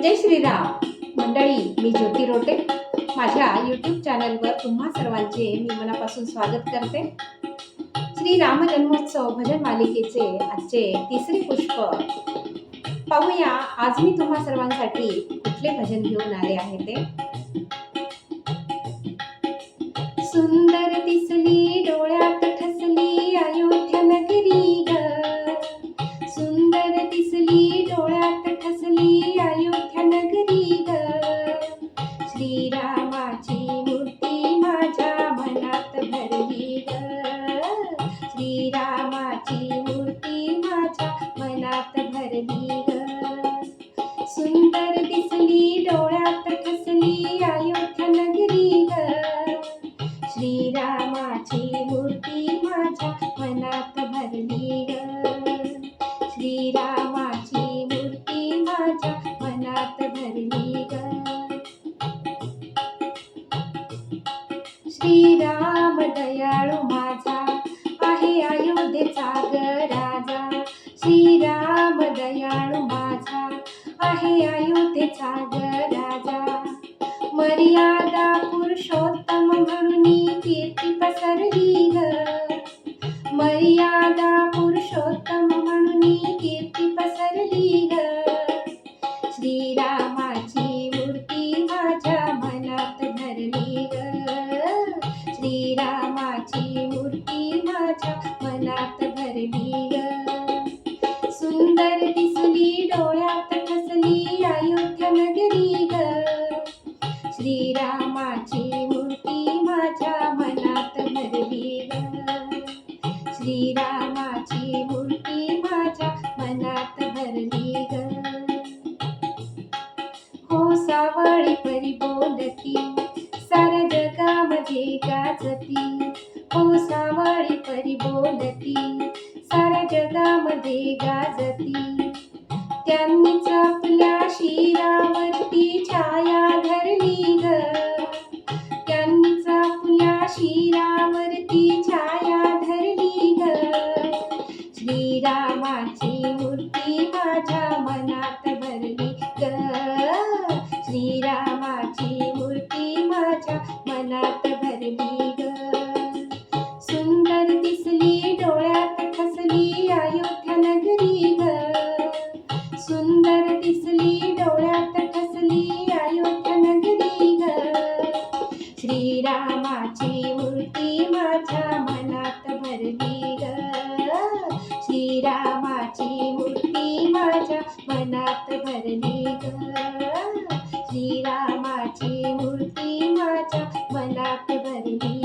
जय श्रीराम मंडळी, मी ज्योती रोटे. माझ्या यूट्यूब चॅनलवर तुम्हा सर्वांचे मी मनापासून स्वागत करते. श्री राम जन्मोत्सव भजन मालिकेचे आजचे तिसरे पुष्प पाहूया. आज मी तुम्हा सर्वांसाठी कुठले भजन घेऊन आले आहे ते. सुंदर दिसली डोळ्यात ठसली अयोध्या नगरी ग, सुंदर दिसली डोळ्यात ठसली अयोध्या नगरी ग. श्रीरामाची मूर्ती माझ्या मनात भरली ग, श्रीरामाची मूर्ती माझ्या मनात भरली ग. सुंदर दिसली डोळ्यात ठसली अयोध्या नगरी ग, श्रीरामाची मूर्ती माझ्या मनात भरली ग, श्रीरामाची मूर्ती माझ्या मनात भरली ग. श्रीराम दयाळू माझा आहे अयोध्येचा ग राजा, श्रीराम दयाळू माझा आहे अयोध्येचा ग राजा. मर्यादा पुरुषोत्तम म्हणून कीर्ती पसरली ग, मर्यादा पुरुषोत्तम म्हणून कीर्ती पसरली ग. श्रीरामाची मूर्ती माझ्या मनात भरली ग, श्रीरामाची मूर्ती माझ्या मनात भरली ग. सुंदर दिसली डोळ्यात ठसली अयोध्या नगरी ग, श्रीरामाची मूर्ती माझ्या मनात भरली ग, श्रीरामाची मूर्ती माझ्या मनात भरली ग. हो सावळी परी बोलती साऱ्या जगामध्ये गाजती, हो सावळी परी बोलती साऱ्या जगामध्ये गाजती. त्यांनीच आपल्या शिरावरती छाया धरली ग, त्यांनीच आपल्या शिरावरती छाया धरली ग. श्रीरामाची मूर्ती माझ्या मनात भरली ग, श्रीरामाची मूर्ती माझ्या मनात भरली ग. सुंदर दिसली डोळ्यात ठसली अयोध्या नगरी ग, सुंदर दिसली डोळ्यात ठसली अयोध्या नगरी ग. श्रीरामाची मूर्ती माझ्या मनात भरली ग, श्रीरामाची मूर्ती माझ्या मनात भरली ग, श्रीरामाची मूर्ती माझ्या मनात भरली